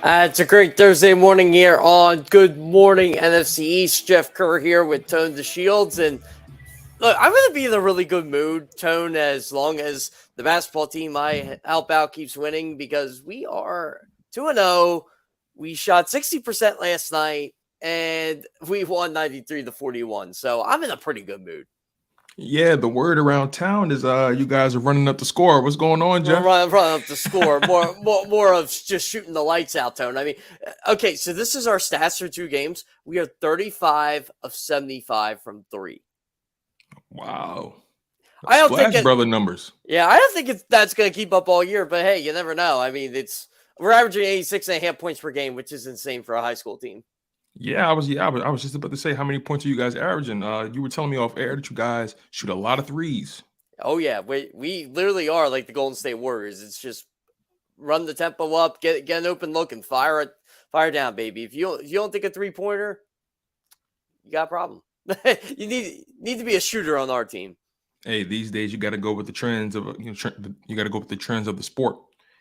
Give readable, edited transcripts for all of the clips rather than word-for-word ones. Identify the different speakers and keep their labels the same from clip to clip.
Speaker 1: It's a great Thursday morning here on Good Morning NFC East. Jeff Kerr here with Tone DeShields. And look, I'm going to be in a really good mood, Tone, as long as the basketball team I help out keeps winning, because we are 2-0. We shot 60% last night, and we won 93-41. So I'm in a pretty good mood.
Speaker 2: Yeah, the word around town is you guys are running up the score. What's going on,
Speaker 1: We're
Speaker 2: Jeff?
Speaker 1: running up the score. More of just shooting the lights out, Tone. I mean, okay, so this is our stats for 2 games. We are 35 of 75 from 3.
Speaker 2: Wow.
Speaker 1: I don't think
Speaker 2: Splash Brother numbers.
Speaker 1: Yeah, I don't think that's going to keep up all year, but hey, you never know. I mean, we're averaging 86.5 points per game, which is insane for a high school team.
Speaker 2: I was just about to say, how many points are you guys averaging? You were telling me off air that you guys shoot a lot of threes.
Speaker 1: Oh yeah, we literally are like the Golden State Warriors. It's just run the tempo up, get an open look, and fire down, baby. If you don't think a 3-pointer, you got a problem. You need to be a shooter on our team.
Speaker 2: Hey, these days you got to go with the trends of you got to go with the trends of the sport.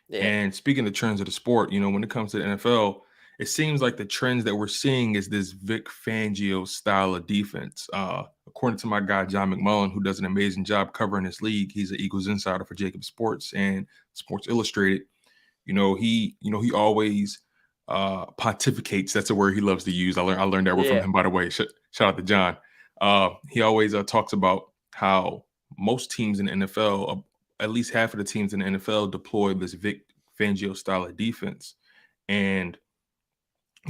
Speaker 1: Yeah.
Speaker 2: And speaking of trends of the sport, when it comes to the NFL, it seems like the trends that we're seeing is this Vic Fangio style of defense. According to my guy John McMullen, who does an amazing job covering this league, he's an Eagles insider for JAKIB Sports and Sports Illustrated. He always pontificates. That's a word he loves to use. I learned that word from him, by the way. Shout out to John. He always talks about how most teams in the NFL, at least half of the teams in the NFL, deploy this Vic Fangio style of defense. And,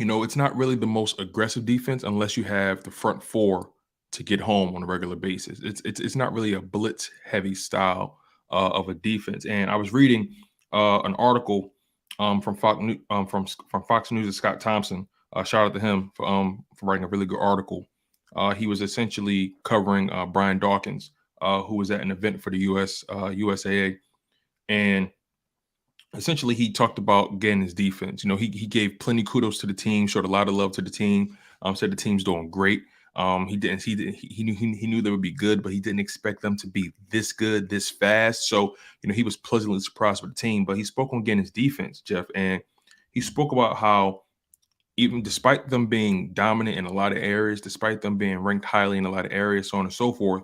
Speaker 2: it's not really the most aggressive defense unless you have the front four to get home on a regular basis. It's not really a blitz heavy style of a defense. And I was reading an article from Fox News' Scott Thompson. Shout out to him for writing a really good article. He was essentially covering Brian Dawkins, who was at an event for the USAA, and essentially he talked about Gannon's defense. He gave plenty kudos to the team, showed a lot of love to the team. Said the team's doing great. He knew they would be good, but he didn't expect them to be this good, this fast. So, he was pleasantly surprised with the team. But he spoke on Gannon's defense, Jeff, and he spoke about how even despite them being dominant in a lot of areas, despite them being ranked highly in a lot of areas, so on and so forth,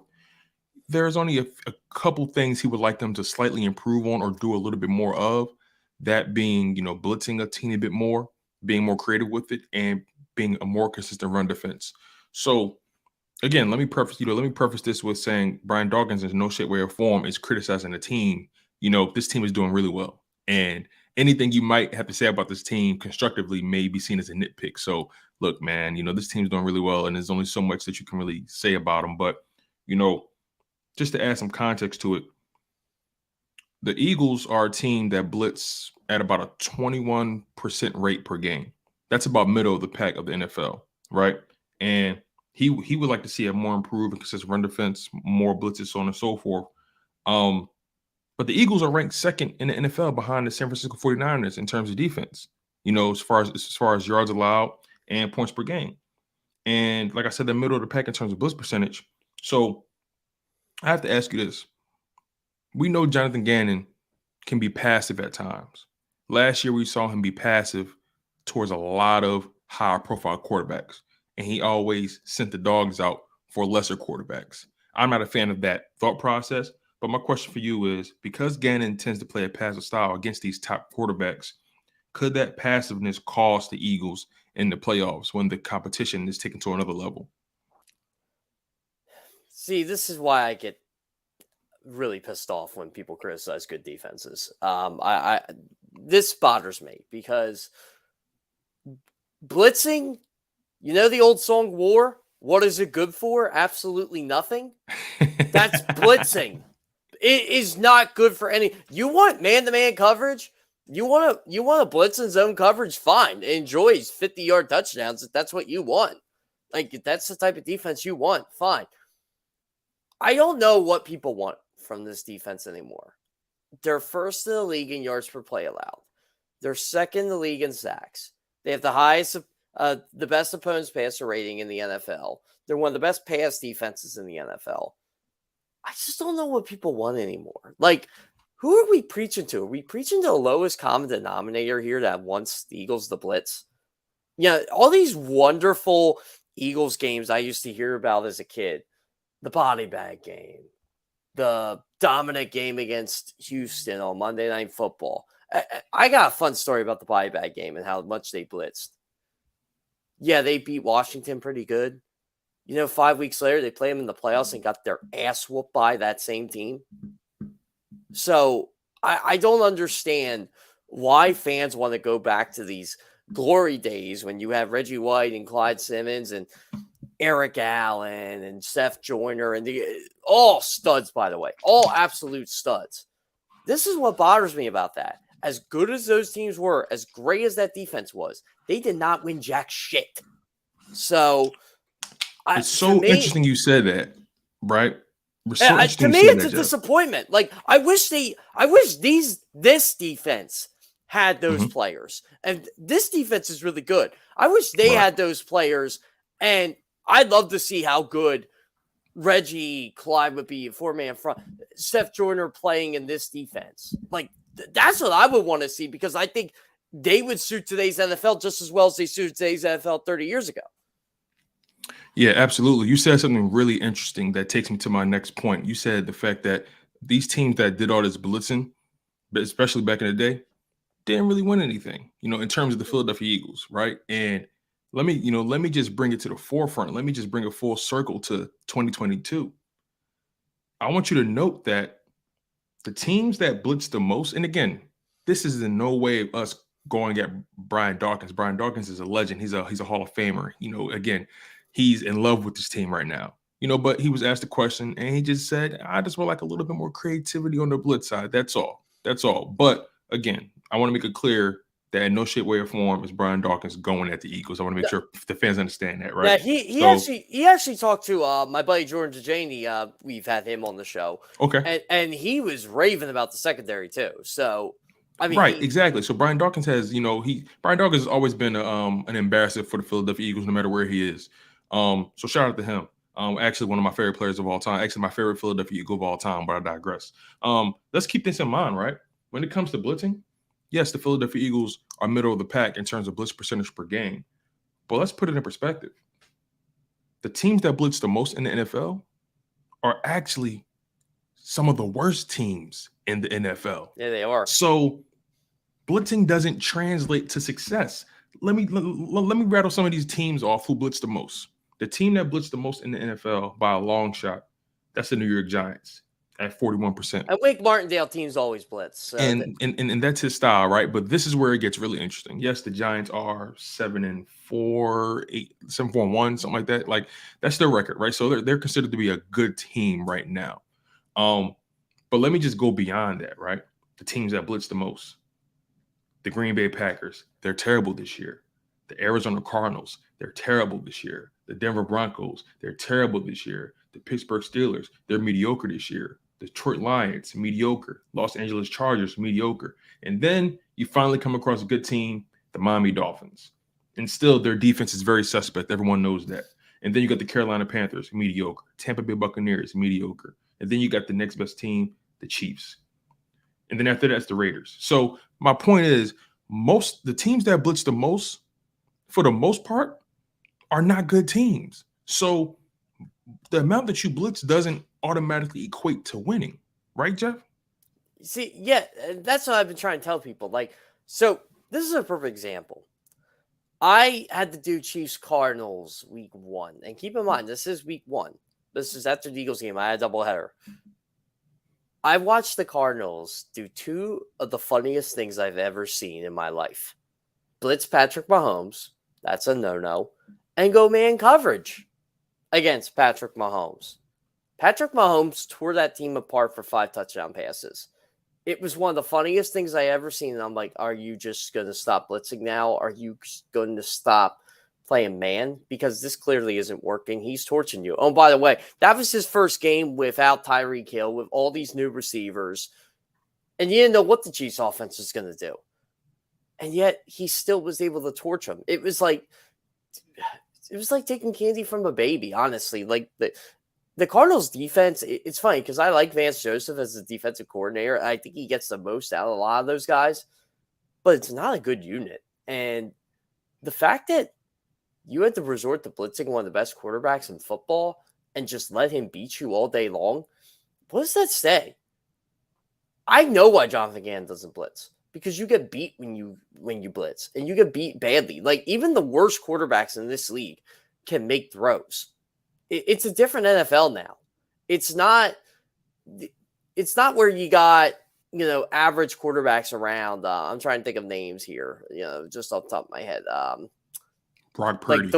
Speaker 2: there's only a couple things he would like them to slightly improve on or do a little bit more of. That being, blitzing a teeny bit more, being more creative with it, and being a more consistent run defense. So, again, let me preface this with saying Brian Dawkins, in no shape, way, or form, is criticizing the team. This team is doing really well, and anything you might have to say about this team constructively may be seen as a nitpick. So, look, man, this team's doing really well, and there's only so much that you can really say about them. But, just to add some context to it, the Eagles are a team that blitz at about a 21% rate per game. That's about middle of the pack of the NFL, right? And he would like to see a more improved and consistent run defense, more blitzes, so on and so forth. But the Eagles are ranked second in the NFL behind the San Francisco 49ers in terms of defense, as far as yards allowed and points per game. And like I said, the middle of the pack in terms of blitz percentage. So I have to ask you this. We know Jonathan Gannon can be passive at times. Last year, we saw him be passive towards a lot of high-profile quarterbacks, and he always sent the dogs out for lesser quarterbacks. I'm not a fan of that thought process, but my question for you is, because Gannon tends to play a passive style against these top quarterbacks, could that passiveness cost the Eagles in the playoffs when the competition is taken to another level?
Speaker 1: See, this is why I get really pissed off when people criticize good defenses. This bothers me because blitzing, the old song War, what is it good for? Absolutely nothing. That's blitzing. It is not good for any. You want man-to-man coverage? You want to blitz in zone coverage? Fine. Enjoy 50-yard touchdowns if that's what you want. Like, if that's the type of defense you want, fine. I don't know what people want from this defense anymore. They're first in the league in yards per play allowed. They're second in the league in sacks. They have the best opponent's passer rating in the NFL. They're one of the best pass defenses in the NFL. I just don't know what people want anymore. Like, who are we preaching to? Are we preaching to the lowest common denominator here that wants the Eagles to blitz? Yeah, all these wonderful Eagles games I used to hear about as a kid. The body bag game, the dominant game against Houston on Monday Night Football. I got a fun story about the body bag game and how much they blitzed. Yeah, they beat Washington pretty good. 5 weeks later, they play them in the playoffs and got their ass whooped by that same team. So I don't understand why fans want to go back to these glory days when you have Reggie White and Clyde Simmons and Eric Allen and Seth Joyner and all studs, by the way, all absolute studs. This is what bothers me about that. As good as those teams were, as great as that defense was, they did not win jack shit. So
Speaker 2: it's so interesting you said that, right?
Speaker 1: To me, it's a disappointment. Like I wish this defense had those players, and this defense is really good. I wish they had those players, and I'd love to see how good Reggie, Clyde would be, 4-man front, Seth Joyner playing in this defense. Like that's what I would want to see, because I think they would suit today's NFL just as well as they suited today's NFL 30 years ago.
Speaker 2: Yeah, absolutely. You said something really interesting that takes me to my next point. You said the fact that these teams that did all this blitzing, but especially back in the day, didn't really win anything, in terms of the Philadelphia Eagles, right? And let me just bring it to the forefront. Let me just bring a full circle to 2022. I want you to note that the teams that blitzed the most, and again, this is in no way us going at Brian Dawkins. Brian Dawkins is a legend. He's a Hall of Famer. Again, he's in love with this team right now. But he was asked a question and he just said, I just would like a little bit more creativity on the blitz side. That's all. But again, I want to make it clear that in no shape, way, or form is Brian Dawkins going at the Eagles. I want to make sure the fans understand that, right?
Speaker 1: Yeah, he actually talked to my buddy Jordan DeJaney. We've had him on the show.
Speaker 2: Okay.
Speaker 1: And he was raving about the secondary too. So I mean,
Speaker 2: right, exactly. So Brian Dawkins has, Brian Dawkins has always been an ambassador for the Philadelphia Eagles, no matter where he is. So shout out to him. Actually, one of my favorite players of all time. Actually, my favorite Philadelphia Eagle of all time, but I digress. Let's keep this in mind, right? When it comes to blitzing, yes, the Philadelphia Eagles are middle of the pack in terms of blitz percentage per game. But let's put it in perspective. The teams that blitz the most in the NFL are actually some of the worst teams in the NFL.
Speaker 1: Yeah, they are.
Speaker 2: So blitzing doesn't translate to success. Let me rattle some of these teams off who blitzed the most. The team that blitzed the most in the NFL by a long shot, that's the New York Giants at 41%.
Speaker 1: And Wake Martindale teams always blitz. So
Speaker 2: and that's his style, right? But this is where it gets really interesting. Yes, the Giants are 7-4, 7-4-1, something like that. Like that's their record, right? So they're considered to be a good team right now. But let me just go beyond that, right? The teams that blitz the most. The Green Bay Packers, they're terrible this year. The Arizona Cardinals, they're terrible this year. The Denver Broncos, they're terrible this year. The Pittsburgh Steelers, they're mediocre this year. The Detroit Lions, mediocre. Los Angeles Chargers, mediocre. And then you finally come across a good team, the Miami Dolphins. And still, their defense is very suspect. Everyone knows that. And then you got the Carolina Panthers, mediocre. Tampa Bay Buccaneers, mediocre. And then you got the next best team, the Chiefs. And then after that's the Raiders. So my point is, the teams that blitz the most, for the most part, are not good teams. So the amount that you blitz doesn't automatically equate to winning, right, Jeff?
Speaker 1: See, yeah, that's what I've been trying to tell people. So this is a perfect example. I had to do Chiefs Cardinals week 1, and keep in mind this is week 1. This is after the Eagles game. I had a doubleheader. I watched the Cardinals do 2 of the funniest things I've ever seen in my life. Blitz Patrick Mahomes, that's a no-no, and go man coverage against Patrick Mahomes. Patrick Mahomes tore that team apart for 5 touchdown passes. It was one of the funniest things I ever seen, and I'm like, are you just going to stop blitzing now? Are you going to stop playing man? Because this clearly isn't working. He's torching you. Oh, by the way, that was his first game without Tyreek Hill, with all these new receivers. And you didn't know what the Chiefs offense was going to do. And yet he still was able to torch him. It was like taking candy from a baby, honestly. the Cardinals defense, it's funny because I like Vance Joseph as a defensive coordinator. I think he gets the most out of a lot of those guys, but it's not a good unit. And the fact that you had to resort to blitzing one of the best quarterbacks in football and just let him beat you all day long, what does that say? I know why Jonathan Gannon doesn't blitz, because you get beat when you blitz, and you get beat badly. Like, even the worst quarterbacks in this league can make throws. It's a different NFL now. It's not where you got, average quarterbacks around. I'm trying to think of names here, just off the top of my head.
Speaker 2: Brock Purdy.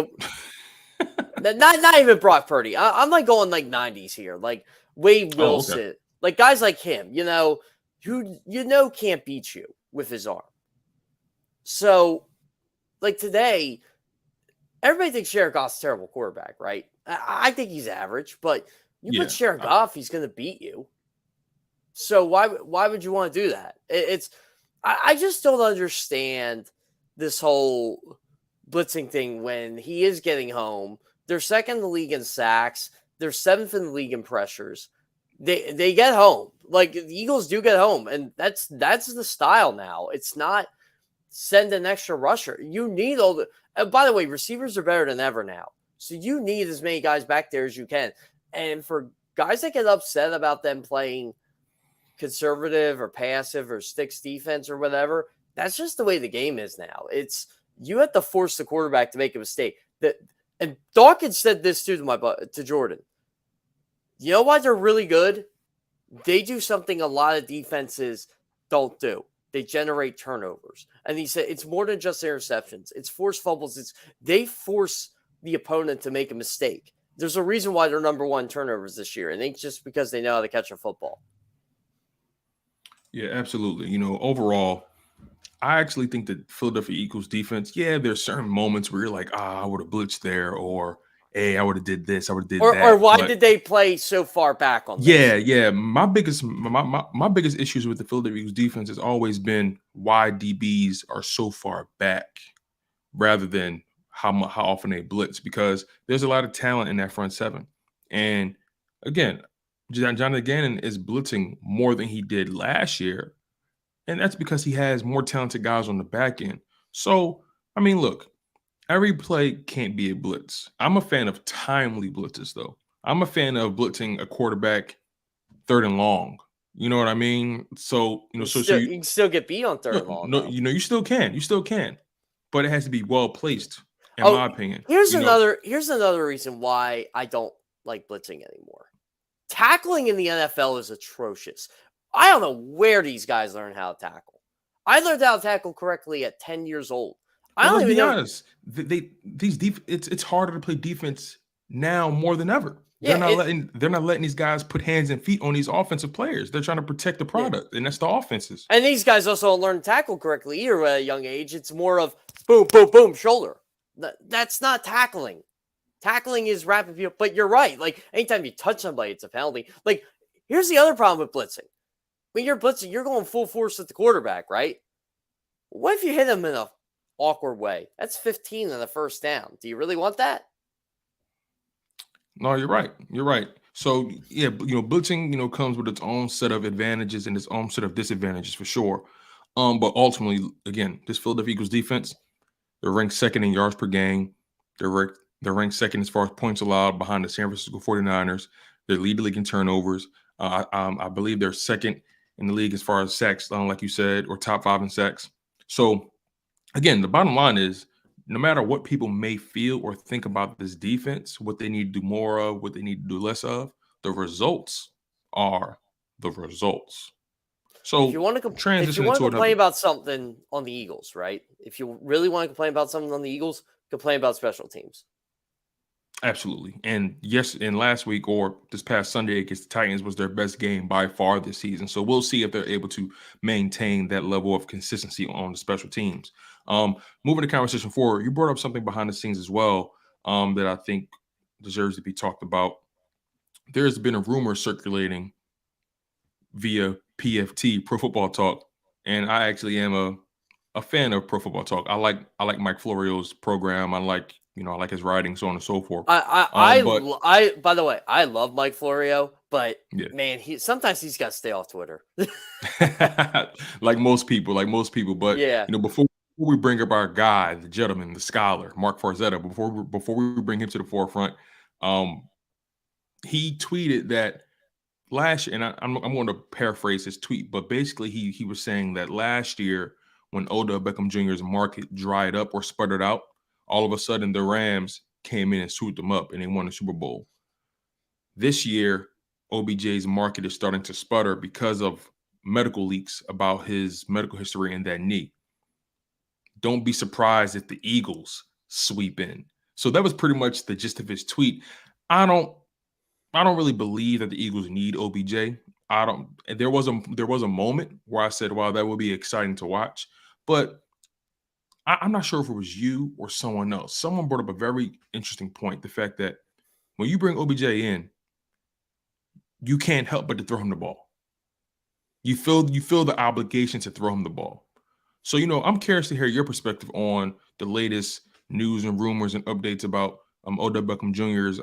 Speaker 1: Not even Brock Purdy. I'm like going like 90s here, like Wade Wilson, okay. Like guys like him, who can't beat you with his arm. So, like today, everybody thinks Jared Goff's a terrible quarterback, right? I think he's average, but you put Jared Goff, he's going to beat you. So why would you want to do that? I just don't understand this whole blitzing thing when he is getting home. They're second in the league in sacks. They're seventh in the league in pressures. They get home. Like, the Eagles do get home, and that's the style now. It's not send an extra rusher. You need all the – and by the way, receivers are better than ever now. So you need as many guys back there as you can. And for guys that get upset about them playing conservative or passive or sticks defense or whatever, that's just the way the game is now. It's you have to force the quarterback to make a mistake. And Dawkins said this too to Jordan. You know why they're really good? They do something a lot of defenses don't do. They generate turnovers. And he said it's more than just interceptions. It's forced fumbles. They force the opponent to make a mistake. There's a reason why they're number one turnovers this year. And it's just because they know how to catch a football.
Speaker 2: Yeah, absolutely. Overall, I actually think that Philadelphia Eagles defense, there's certain moments where you're like, I would have blitzed there, or hey, I would have did this, I would have did that.
Speaker 1: Or why did they play so far back on this?
Speaker 2: Yeah. My biggest issues with the Philadelphia Eagles defense has always been why DBs are so far back rather than how often they blitz, because there's a lot of talent in that front seven. And again, Jonathan Gannon is blitzing more than he did last year. And that's because he has more talented guys on the back end. So, I mean, look, every play can't be a blitz. I'm a fan of timely blitzes, though. I'm a fan of blitzing a quarterback third and long. You know what I mean? So, you
Speaker 1: can still get beat on third and long.
Speaker 2: No, you still can. You still can. But it has to be well placed, in my opinion.
Speaker 1: Here's another reason why I don't like blitzing anymore. Tackling in the NFL is atrocious. I don't know where these guys learn how to tackle. I learned how to tackle correctly at 10 years old. I don't even know.
Speaker 2: Honest. It's harder to play defense now more than ever. They're not letting these guys put hands and feet on these offensive players. They're trying to protect the product, and that's the offenses.
Speaker 1: And these guys also don't learn to tackle correctly either at a young age. It's more of boom, boom, boom, shoulder. That's not tackling. Tackling is rapid, but you're right. Like, anytime you touch somebody, it's a penalty. Like, here's the other problem with blitzing. When you're blitzing, you're going full force at the quarterback, right? What if you hit him in an awkward way? That's 15 in the first down. Do you really want that?
Speaker 2: No, you're right. You're right. So, blitzing, comes with its own set of advantages and its own set of disadvantages for sure. But ultimately, again, this Philadelphia Eagles defense, they're ranked second in yards per game. They're ranked second as far as points allowed behind the San Francisco 49ers. They lead the league in turnovers. I believe they're second in the league as far as sacks, like you said, or top 5 in sacks. So, again, the bottom line is, no matter what people may feel or think about this defense, what they need to do more of, what they need to do less of, the results are the results. So,
Speaker 1: if you want to complain about something on the Eagles, right? If you really want to complain about something on the Eagles, complain about special teams.
Speaker 2: Absolutely. And yes, and last week or this past Sunday against the Titans was their best game by far this season. So we'll see if they're able to maintain that level of consistency on the special teams. Moving the conversation forward, you brought up something behind the scenes as well that I think deserves to be talked about. There's been a rumor circulating via PFT, Pro Football Talk, and I actually am a fan of Pro Football Talk. I like Mike Florio's program. I like I like his writing, so on and so forth. But
Speaker 1: By the way, I love Mike Florio, but
Speaker 2: yeah,
Speaker 1: man, sometimes he's got to stay off Twitter.
Speaker 2: like most people. But
Speaker 1: Yeah.
Speaker 2: before we bring up our guy, the gentleman, the scholar, Mark Farzetta, before we bring him to the forefront, he tweeted that last year, and I'm going to paraphrase his tweet, but basically he was saying that last year when Odell Beckham Jr.'s market dried up or sputtered out, all of a sudden the Rams came in and swooped them up and they won the Super Bowl. This year, OBJ's market is starting to sputter because of medical leaks about his medical history and that knee. Don't be surprised if the Eagles sweep in. So that was pretty much the gist of his tweet. I don't really believe that the Eagles need OBJ. There was a moment where I said, wow, that would be exciting to watch. But I'm not sure if it was you or someone else. Someone brought up a very interesting point. The fact that when you bring OBJ in, you can't help but to throw him the ball. You feel the obligation to throw him the ball. So, I'm curious to hear your perspective on the latest news and rumors and updates about Odell Beckham Jr.'s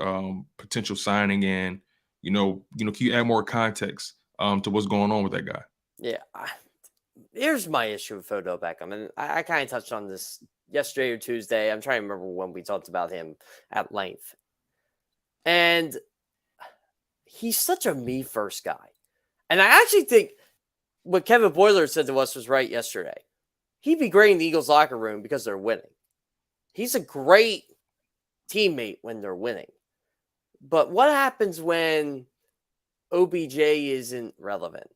Speaker 2: potential signing, and can you add more context to what's going on with that guy?
Speaker 1: Yeah, here's my issue with Odell Beckham, and I kind of touched on this yesterday or Tuesday. I'm trying to remember when we talked about him at length, and he's such a me first guy, and I actually think what Kevin Boiler said to us was right yesterday. He'd be great in the Eagles locker room because they're winning. He's a great teammate when they're winning. But what happens when OBJ isn't relevant?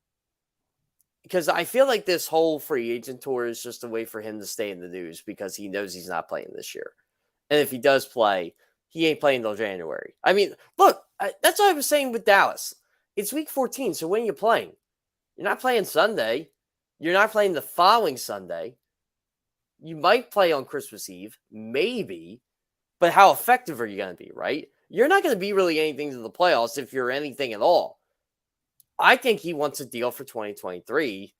Speaker 1: Because I feel like this whole free agent tour is just a way for him to stay in the news because he knows he's not playing this year. And if he does play, he ain't playing until January. I mean, look, that's what I was saying with Dallas. It's week 14, so when are you playing? You're not playing Sunday. You're not playing the following Sunday. You might play on Christmas Eve, maybe, but how effective are you going to be, right? You're not going to be really anything to the playoffs if you're anything at all. I think he wants a deal for 2023.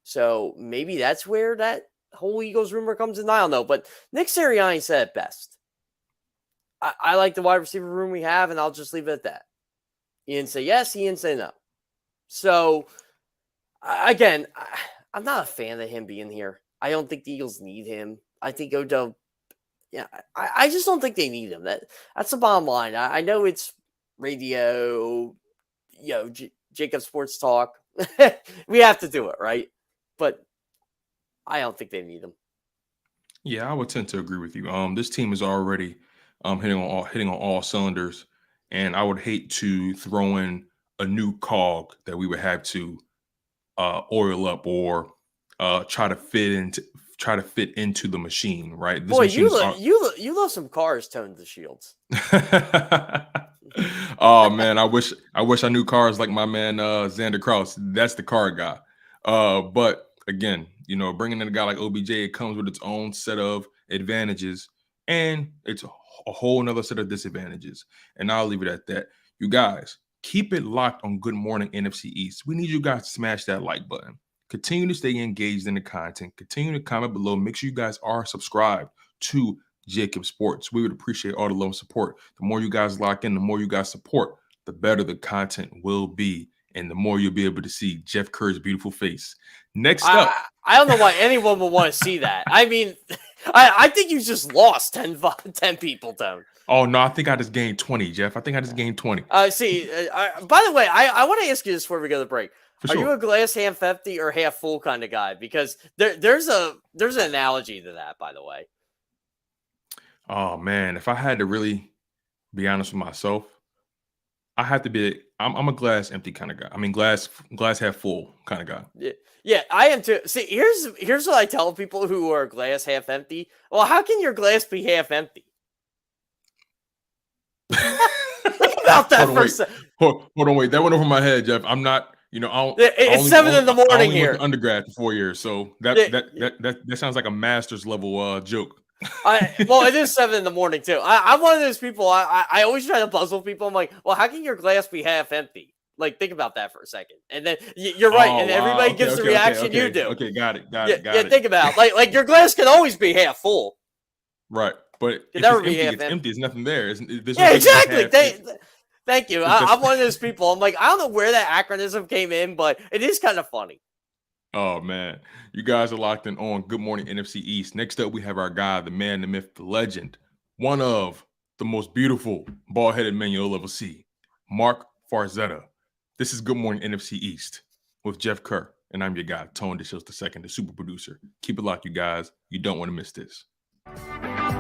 Speaker 1: So maybe that's where that whole Eagles rumor comes in. I don't know, but Nick Sirianni said it best. I like the wide receiver room we have, and I'll just leave it at that. He didn't say yes, he didn't say no. So, again, I'm not a fan of him being here. I don't think the Eagles need him. I think Odell, I just don't think they need him. That's the bottom line. I know it's radio, JAKIB Sports Talk. We have to do it, right? But I don't think they need him.
Speaker 2: Yeah, I would tend to agree with you. This team is already hitting on all cylinders, and I would hate to throw in a new cog that we would have to oil up or try to fit into the machine, right?
Speaker 1: Boy, you love some cars, Tone DeShields.
Speaker 2: Oh man, I wish I knew cars like my man Xander Kraus. That's the car guy. But again, bringing in a guy like OBJ, it comes with its own set of advantages, and it's a whole nother set of disadvantages. And I'll leave it at that. You guys, keep it locked on Good Morning NFC East. We need you guys to smash that like button. Continue to stay engaged in the content. Continue to comment below. Make sure you guys are subscribed to JAKIB Sports. We would appreciate all the love and support. The more you guys lock in, the more you guys support, the better the content will be, and the more you'll be able to see Jeff Kerr's beautiful face. Next up.
Speaker 1: I don't know why anyone would want to see that. I mean, I think you just lost 10 people, Tone.
Speaker 2: Oh, no, I think I just gained 20, Jeff. I think I just gained 20.
Speaker 1: By the way, I want to ask you this before we go to the break. Are you a glass half empty or half full kind of guy? Because there's an analogy to that, by the way.
Speaker 2: Oh, man, if I had to really be honest with myself, I have to be I'm a glass empty kind of guy. I mean, glass half full kind of guy.
Speaker 1: Yeah, I am too. See, here's what I tell people who are glass half empty. Well, how can your glass be half empty? Think about that for a second.
Speaker 2: Hold on, wait. That went over my head, Jeff. I'm not.
Speaker 1: It's 7 in the morning here.
Speaker 2: Went to undergrad for 4 years, so that sounds like a master's level joke.
Speaker 1: Well, it is 7 in the morning too. I'm one of those people. I always try to puzzle people. I'm like, well, how can your glass be half empty? Like, think about that for a second, and then you're right, and everybody gives the reaction you do.
Speaker 2: Okay, got it.
Speaker 1: Yeah, think about it. Like your glass can always be half full.
Speaker 2: Right. But
Speaker 1: Could
Speaker 2: if
Speaker 1: never
Speaker 2: it's
Speaker 1: be
Speaker 2: empty,
Speaker 1: half
Speaker 2: it's
Speaker 1: empty.
Speaker 2: empty. There's nothing there. There's no
Speaker 1: Yeah,
Speaker 2: such thing as
Speaker 1: exactly.
Speaker 2: half empty.
Speaker 1: Thank you. I'm one of those people. I'm like, I don't know where that acronym came in, but it is kind of funny.
Speaker 2: Oh, man. You guys are locked in on Good Morning NFC East. Next up, we have our guy, the man, the myth, the legend, one of the most beautiful bald-headed men you'll ever see, Mark Farzetta. This is Good Morning NFC East with Jeff Kerr, and I'm your guy, Tone DeShields II, the super producer. Keep it locked, you guys. You don't want to miss this.